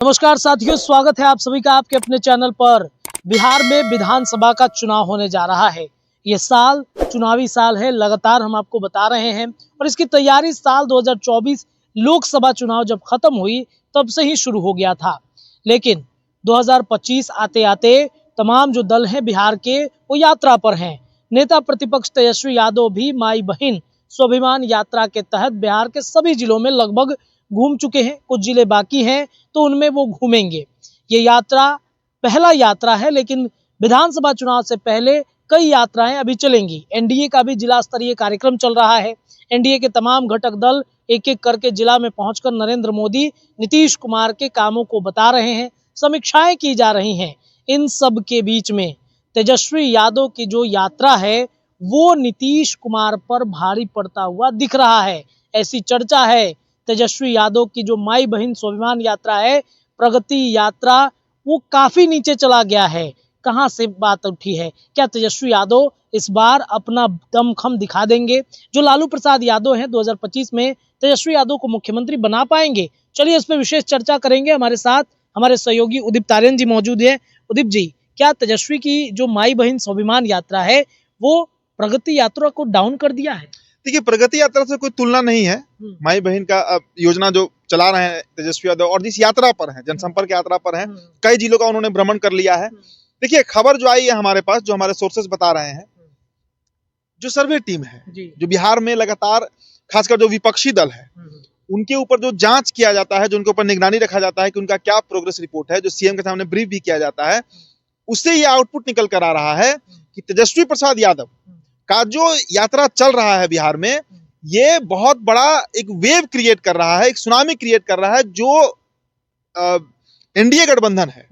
नमस्कार साथियों, स्वागत है आप सभी का आपके अपने चैनल पर। बिहार में विधानसभा का चुनाव होने जा रहा है। ये साल चुनावी साल है, लगातार हम आपको बता रहे हैं और इसकी तैयारी साल 2024 लोकसभा चुनाव जब खत्म हुई तब से ही शुरू हो गया था। लेकिन 2025 आते आते तमाम जो दल हैं बिहार के वो यात्रा पर हैं। नेता प्रतिपक्ष तेजस्वी यादव भी माई बहन स्वाभिमान यात्रा के तहत बिहार के सभी जिलों में लगभग घूम चुके हैं। कुछ जिले बाकी हैं तो उनमें वो घूमेंगे। ये यात्रा पहला यात्रा है, लेकिन विधानसभा चुनाव से पहले कई यात्राएं अभी चलेंगी। एनडीए का भी जिला स्तरीय कार्यक्रम चल रहा है। एनडीए के तमाम घटक दल एक एक करके जिला में पहुंचकर नरेंद्र मोदी, नीतीश कुमार के कामों को बता रहे हैं, समीक्षाएं की जा रही हैं। इन सब के बीच में तेजस्वी यादव की जो यात्रा है वो नीतीश कुमार पर भारी पड़ता हुआ दिख रहा है। ऐसी चर्चा है तेजस्वी यादव की जो माई बहन स्वाभिमान यात्रा है, प्रगति यात्रा, वो काफी नीचे चला गया है। कहां से बात उठी है? क्या तेजस्वी यादव इस बार अपना दमखम दिखा देंगे? जो लालू प्रसाद यादव हैं 2025 में तेजस्वी यादव को मुख्यमंत्री बना पाएंगे? चलिए इस पर विशेष चर्चा करेंगे। हमारे साथ हमारे सहयोगी उदित तारेन जी मौजूद है। उदित जी, क्या तेजस्वी की जो माई बहन स्वाभिमान यात्रा है वो प्रगति यात्रा को डाउन कर दिया है? देखिए, प्रगति यात्रा से कोई तुलना नहीं है। माई बहन का योजना जो चला रहे हैं तेजस्वी यादव, और जिस यात्रा पर है, जनसंपर्क यात्रा पर है, कई जिलों का उन्होंने भ्रमण कर लिया है। देखिए, खबर जो आई है हमारे पास, जो हमारे सोर्सेज बता रहे हैं, जो सर्वे टीम है जो बिहार में लगातार, खासकर जो विपक्षी दल है, उनके ऊपर जो जांच किया जाता है, जो उनके ऊपर निगरानी रखा जाता है कि उनका क्या प्रोग्रेस रिपोर्ट है, जो सीएम के सामने ब्रीफ भी किया जाता है, उससे ये आउटपुट निकल कर आ रहा है कि तेजस्वी प्रसाद यादव का जो यात्रा चल रहा है बिहार में, ये बहुत बड़ा एक वेव क्रिएट कर रहा है, एक सुनामी क्रिएट कर रहा है। जो एनडीए गठबंधन है,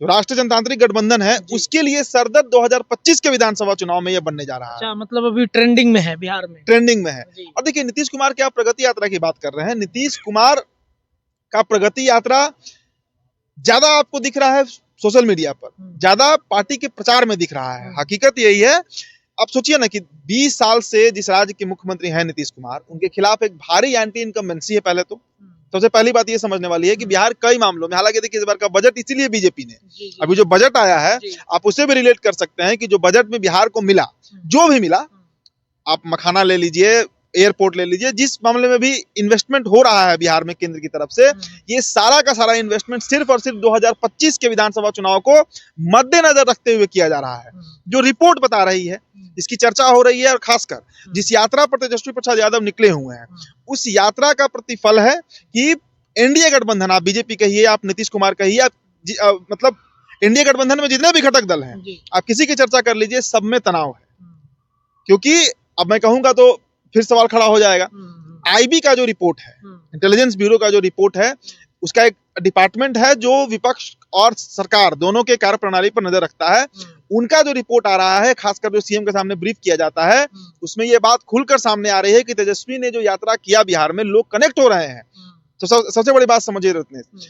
जो राष्ट्रीय जनतांत्रिक गठबंधन है, उसके लिए सरदर्द 2025 के विधानसभा चुनाव में ये बनने जा रहा है। अच्छा, मतलब अभी ट्रेंडिंग में है, बिहार में ट्रेंडिंग में है। और देखिए, नीतीश कुमार की आप प्रगति यात्रा की बात कर रहे हैं, नीतीश कुमार का प्रगति यात्रा ज्यादा आपको दिख रहा है सोशल मीडिया पर, ज्यादा पार्टी के प्रचार में दिख रहा है। हकीकत यही है। आप सोचिए ना कि 20 साल से जिस राज्य के मुख्यमंत्री हैं नीतीश कुमार, उनके खिलाफ एक भारी एंटी इनकम्बेंसी है। पहले तो सबसे पहली बात ये समझने वाली है कि बिहार कई मामलों में, हालांकि देखिए इस बार का बजट इसीलिए बीजेपी ने, अभी जो बजट आया है आप उसे भी रिलेट कर सकते हैं कि जो बजट में बिहार को मिला, जो भी मिला, आप मखाना ले लीजिए, एयरपोर्ट ले लीजिए, जिस मामले में भी इन्वेस्टमेंट हो रहा है बिहार में केंद्र की तरफ से, ये सारा का सारा इन्वेस्टमेंट सिर्फ और सिर्फ 2025 के विधानसभा चुनाव को मद्देनजर रखते हुए किया जा रहा है। जो रिपोर्ट बता रही है, इसकी चर्चा हो रही है, और खासकर जिस यात्रा पर तेजस्वी प्रसाद यादव निकले हुए हैं, उस यात्रा का प्रतिफल है कि एनडीए गठबंधन, आप बीजेपी कहिए, आप नीतीश कुमार कहिए, आप मतलब एनडीए गठबंधन में जितने भी घटक दल हैं, आप किसी की चर्चा कर लीजिए, सब में तनाव है। क्योंकि अब मैं कहूंगा तो फिर सवाल खड़ा हो जाएगा। आईबी का जो रिपोर्ट है, इंटेलिजेंस ब्यूरो का जो रिपोर्ट है, उसका एक डिपार्टमेंट है जो विपक्ष और सरकार दोनों के कार्य प्रणाली पर नजर रखता है। उनका जो रिपोर्ट आ रहा है, खासकर जो सीएम के सामने ब्रीफ किया जाता है, उसमें ये बात खुलकर सामने आ रही है कि तेजस्वी ने जो यात्रा किया बिहार में, लोग कनेक्ट हो रहे हैं। तो सबसे बड़ी बात समझिए रत्नेश,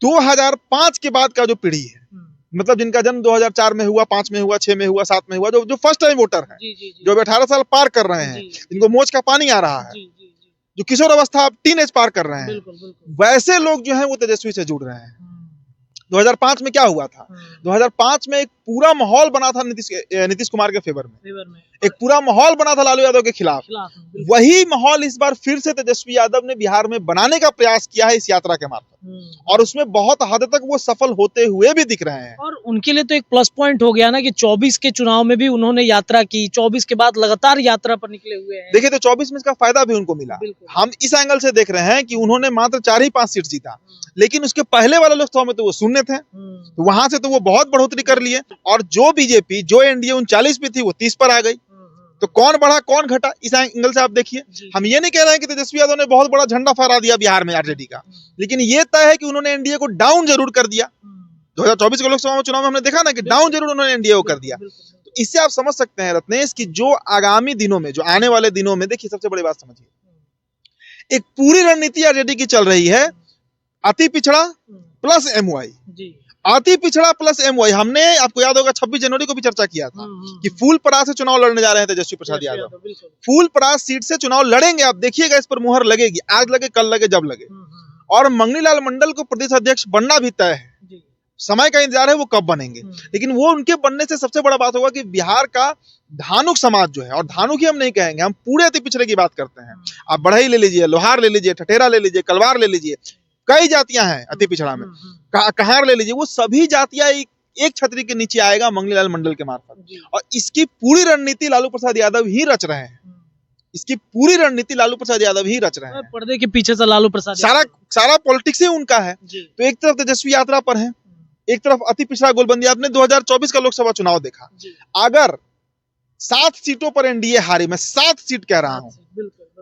2005 के बाद का जो पीढ़ी है, मतलब जिनका जन्म 2004 में हुआ, 5 में हुआ, 6 में हुआ, 7 में हुआ, जो फर्स्ट टाइम वोटर है, जो 18 साल पार कर रहे हैं, जिनको मोच का पानी आ रहा है, जो किशोर अवस्था, टीन एज पार कर रहे हैं, वैसे लोग जो हैं वो तेजस्वी से जुड़ रहे हैं। 2005 में क्या हुआ था? 2005 में एक पूरा माहौल बना था नीतीश कुमार के फेवर में, एक पूरा माहौल बना था लालू यादव के खिलाफ। वही माहौल इस बार फिर से तेजस्वी यादव ने बिहार में बनाने का प्रयास किया है इस यात्रा के मार्फत, और उसमें बहुत हद तक वो सफल होते हुए भी दिख रहे हैं। और उनके लिए तो एक प्लस पॉइंट हो गया ना कि 24 के चुनाव में भी उन्होंने यात्रा की, 24 के बाद लगातार यात्रा पर निकले हुए हैं। देखिए, तो 24 में इसका फायदा भी उनको मिला। हम इस एंगल से देख रहे हैं कि उन्होंने मात्र 4 ही 5 सीट जीता, लेकिन उसके पहले वाले लोकसभा में तो वो शून्य थे, तो वहां से तो वो बहुत बढ़ोतरी कर लिए। और जो बीजेपी, जो एनडीए 39 पे थी, वो 30 पर आ गई। तो कौन बढ़ा कौन घटा, इस एंगल से आप देखिए। हम ये नहीं कह रहे हैं कि तेजस्वी यादव ने बहुत बड़ा झंडा फहरा दिया बिहार में आरजेडी का, लेकिन ये तय है कि उन्होंने एनडीए को डाउन जरूर कर दिया। 2024 के लोकसभा चुनाव में हमने देखा ना कि डाउन जरूर उन्होंने एनडीए को कर दिया। तो इससे आप समझ सकते हैं रत्नेश कि जो आगामी दिनों में, जो आने वाले दिनों में, देखिए सबसे बड़ी बात समझिए, एक पूरी रणनीति आरजेडी की चल रही है, अति पिछड़ा प्लस एमवाई, अति पिछड़ा प्लस एमवाई। हमने, आपको याद होगा, 26 जनवरी को भी चर्चा किया था कि फूलपरास से चुनाव लड़ने जा रहे हैं तेजस्वी प्रसाद यादव। फूलपरास सीट से चुनाव लड़ेंगे, आप देखिएगा, इस पर मुहर लगेगी, आज लगे, कल लगे, जब लगे। और मंगनीलाल मंडल को प्रदेश अध्यक्ष बनना भी तय है। जी। समय का इंतजार है वो कब बनेंगे, लेकिन वो उनके बनने से सबसे बड़ा बात होगा कि बिहार का धानुक समाज जो है, और धानुक ही हम नहीं कहेंगे, हम पूरे अति पिछड़े की बात करते हैं। आप बढ़ई ले लीजिए, लोहार ले लीजिए, ठठेरा ले लीजिए, कलवार ले लीजिए, कई जातियां हैं अति पिछड़ा में, कहार ले लीजिए, वो सभी जातियां एक छतरी के नीचे आएगा मंगनीलाल मंडल के मार्फत। और इसकी पूरी रणनीति लालू प्रसाद यादव ही रच रहे हैं। इसकी पूरी रणनीति लालू प्रसाद यादव ही रच रहे हैं। पर्दे के पीछे से लालू प्रसाद सारा पॉलिटिक्स ही उनका है। तो एक तरफ तेजस्वी यात्रा पर है, एक तरफ अति पिछड़ा गोलबंदी। आपने 2024 का लोकसभा चुनाव देखा, अगर 7 सीटों पर एनडीए हारी, मैं 7 सीट कह रहा हूं,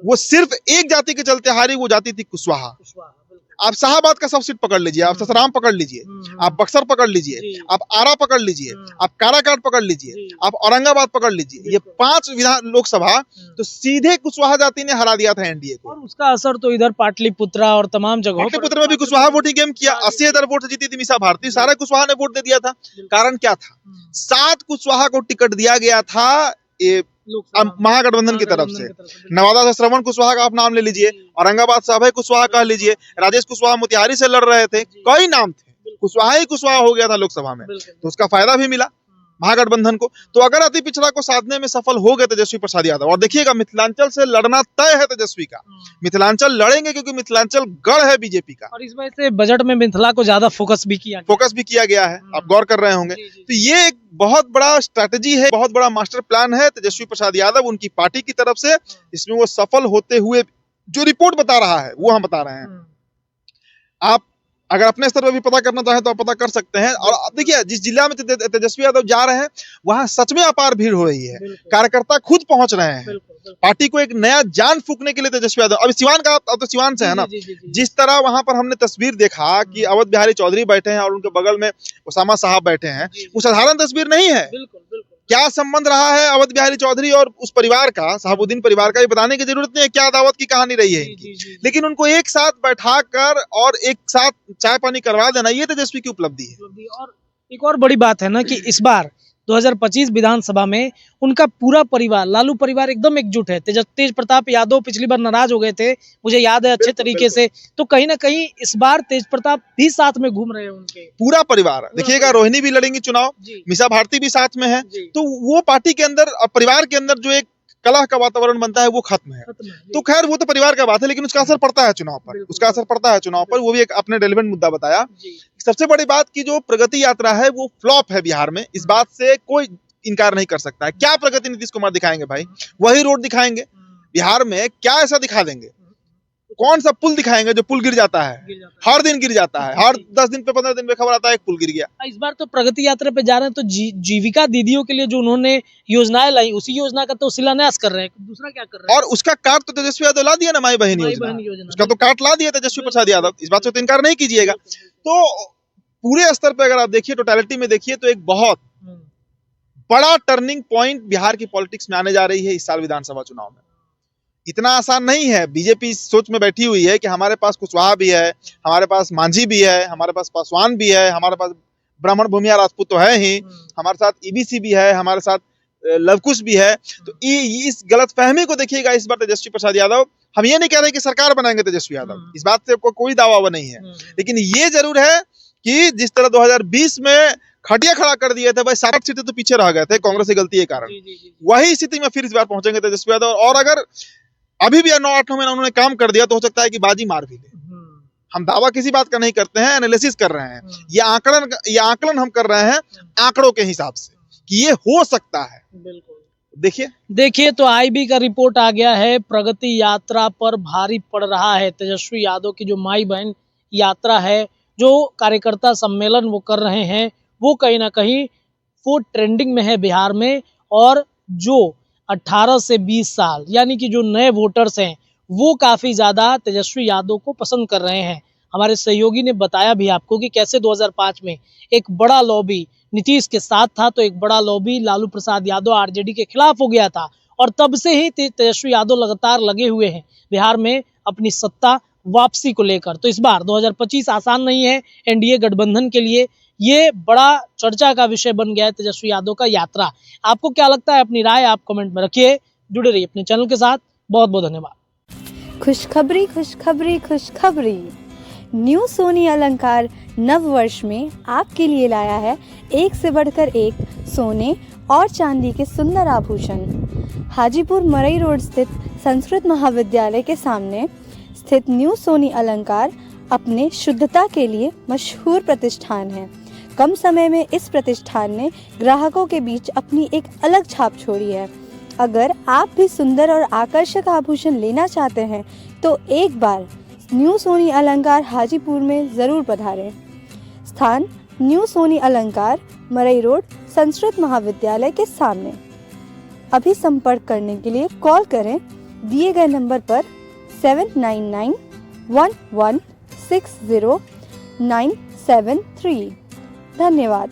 वो सिर्फ एक जाति के चलते हारी, वो जाति थी कुशवाहा। आप शाहाबाद का सब सीट पकड़ लीजिए, आप ससराम पकड़ लीजिए, आप बक्सर पकड़ लीजिए, आप आरा पकड़ लीजिए, आप काराकाट पकड़ लीजिए, आप औरंगाबाद पकड़ लीजिए, ये 5 विधान लोकसभा तो सीधे कुशवाहा जाति ने हरा दिया था एनडीए को। और उसका असर तो इधर पाटलिपुत्रा और तमाम जगहों पाटलिपुत्र में भी कुशवाहा वोटिंग गेम किया, 80,000 वोट से जीती थी मीसा भारती, सारा कुशवाहा ने वोट दे दिया था। कारण क्या था? 7 कुशवाहा को टिकट दिया गया था ये महागठबंधन की तरफ से। नवादा से श्रवण कुशवाहा का आप नाम ले लीजिए, औरंगाबाद से अभय कुशवाहा कह लीजिए, राजेश कुशवाहा मोतिहारी से लड़ रहे थे, कई नाम थे, कुशवाहा ही कुशवाहा हो गया था लोकसभा में, तो उसका फायदा भी मिला महागठबंधन को। तो अगर अति पिछड़ा को साधने में सफल हो गए तेजस्वी प्रसाद यादव, और देखिएगा मिथिलांचल से लड़ना तय है तेजस्वी का, मिथिलांचल लड़ेंगे क्योंकि मिथिलांचल गढ़ है बीजेपी का, और इस वजह से बजट में मिथिला को ज्यादा फोकस भी किया गया है। आप गौर कर रहे होंगे। तो ये एक बहुत बड़ा स्ट्रैटेजी है, बहुत बड़ा मास्टर प्लान है तेजस्वी प्रसाद यादव उनकी पार्टी की तरफ से, इसमें वो सफल होते हुए जो रिपोर्ट बता रहा है वो हम बता रहे हैं। आप अगर अपने स्तर पर भी पता करना चाहें तो आप पता कर सकते हैं। और देखिए जिस जिला में तेजस्वी यादव जा रहे हैं वहां सच में अपार भीड़ हो रही है, कार्यकर्ता खुद पहुंच रहे हैं, पार्टी को एक नया जान फूकने के लिए तेजस्वी यादव। अभी सिवान का, अब तो सिवान से है ना, जिस तरह वहां पर हमने तस्वीर देखा कि अवध बिहारी चौधरी बैठे हैं और उनके बगल में उसामा साहब बैठे हैं, वो साधारण तस्वीर नहीं है। क्या संबंध रहा है अवध बिहारी चौधरी और उस परिवार का, शहाबुद्दीन परिवार का, ये बताने की जरूरत नहीं है क्या अदावत की कहानी रही है इनकी, लेकिन उनको एक साथ बैठाकर और एक साथ चाय पानी करवा देना, ये तेजस्वी की उपलब्धि है। और एक और बड़ी बात है ना कि इस बार 2025 विधानसभा में उनका पूरा परिवार, लालू परिवार एकदम एकजुट है। तेज प्रताप यादव पिछली बार नाराज हो गए थे, मुझे याद है अच्छे तरीके से, तो कहीं ना कहीं इस बार तेज प्रताप भी साथ में घूम रहे हैं, उनके पूरा परिवार। देखिएगा रोहिणी भी लड़ेंगी चुनाव, मीसा भारती भी साथ में है, तो वो पार्टी के अंदर, परिवार के अंदर जो एक कलह का वातावरण बनता है वो खत्म है। तो खैर वो तो परिवार का बात है, लेकिन उसका असर पड़ता है चुनाव पर, उसका असर पड़ता है चुनाव पर। वो भी एक आपने रेलेवेंट मुद्दा बताया। सबसे बड़ी बात की जो प्रगति यात्रा है वो फ्लॉप है बिहार में, इस बात से कोई इनकार नहीं कर सकता है। क्या प्रगति नीतीश कुमार दिखाएंगे भाई? वही रोड दिखाएंगे बिहार में, क्या ऐसा दिखा देंगे? कौन सा पुल दिखाएंगे जो पुल गिर जाता है, हर दिन गिर जाता है, हर 10 दिन पे 15 दिन पे खबर आता है एक पुल गिर गया। इस बार तो प्रगति यात्रा पे जा रहे हैं, तो जीविका दीदियों के लिए जो उन्होंने योजनाएं लाई, उसी योजना का तो शिलान्यास कर रहे हैं, दूसरा क्या कर रहे हैं? और उसका कार्ड तो तेजस्वी यादव ला दिया ना, माई बहन योजना, उसका तो कार्ड ला दिया तेजस्वी प्रसाद यादव, इस बात से तो इनकार नहीं कीजिएगा। तो पूरे स्तर पे अगर आप देखिए, टोटलिटी में देखिए, तो एक बहुत बड़ा टर्निंग पॉइंट बिहार की पॉलिटिक्स में आने जा रही है इस साल विधानसभा चुनाव में। इतना आसान नहीं है। बीजेपी सोच में बैठी हुई है कि हमारे पास कुशवाहा भी है, हमारे पास मांझी भी है, हमारे पास पासवान भी है, हमारे पास ब्राह्मण भूमिया राजपूत तो है ही, हमारे साथ ईबीसी भी है, हमारे साथ लवकुश भी है। तो इस गलतफहमी को देखिएगा इस बार तेजस्वी प्रसाद यादव, हम ये नहीं कह रहे कि सरकार बनाएंगे तेजस्वी यादव, इस बात से कोई दावा नहीं है, लेकिन ये जरूर है कि जिस तरह 2020 में खटिया खड़ा कर दिए थे भाई, 7 सीटें तो पीछे रह गए थे कांग्रेस की गलती के कारण, वही स्थिति में फिर इस बार पहुंचेंगे तेजस्वी यादव। और अगर अभी भी 9-8 महीना उन्होंने काम कर दिया तो हो सकता है कि बाजी मार भी ले। हम दावा किसी बात का नहीं करते हैं, एनालिसिस कर रहे हैं, ये आकलन हम कर रहे हैं आंकड़ों के हिसाब से कि ये हो सकता है। देखिए तो आईबी का रिपोर्ट आ गया है, प्रगति यात्रा पर भारी पड़ रहा है तेजस्वी यादव की जो माई बहन यात्रा है, जो कार्यकर्ता सम्मेलन वो कर रहे हैं, वो कहीं ना कहीं वो ट्रेंडिंग में है बिहार में। और जो 18 से 20 साल यानी कि जो नए वोटर्स हैं वो काफ़ी ज़्यादा तेजस्वी यादव को पसंद कर रहे हैं। हमारे सहयोगी ने बताया भी आपको कि कैसे 2005 में एक बड़ा लॉबी नीतीश के साथ था, तो एक बड़ा लॉबी लालू प्रसाद यादव आरजेडी के खिलाफ हो गया था, और तब से ही तेजस्वी यादव लगातार लगे हुए हैं बिहार में अपनी सत्ता वापसी को लेकर। तो इस बार 2025 आसान नहीं है एनडीए गठबंधन के लिए, ये बड़ा चर्चा का विषय बन गया है तेजस्वी यादव का यात्रा। आपको क्या लगता है? अपनी राय आप कमेंट में रखिए, जुड़े रहिए अपने चैनल के साथ। बहुत बहुत धन्यवाद। खुशखबरी खुशखबरी खुशखबरी, न्यू सोनी अलंकार नव वर्ष में आपके लिए लाया है एक से बढ़कर एक सोने और चांदी के सुंदर आभूषण। हाजीपुर मरई रोड स्थित संस्कृत महाविद्यालय के सामने स्थित न्यू सोनी अलंकार अपने शुद्धता के लिए मशहूर प्रतिष्ठान है। कम समय में इस प्रतिष्ठान ने ग्राहकों के बीच अपनी एक अलग छाप छोड़ी है। अगर आप भी सुंदर और आकर्षक आभूषण लेना चाहते हैं तो एक बार न्यू सोनी अलंकार हाजीपुर में ज़रूर पधारें। स्थान न्यू सोनी अलंकार मरई रोड संस्कृत महाविद्यालय के सामने। अभी संपर्क करने के लिए कॉल करें दिए गए नंबर पर 7991160973। धन्यवाद।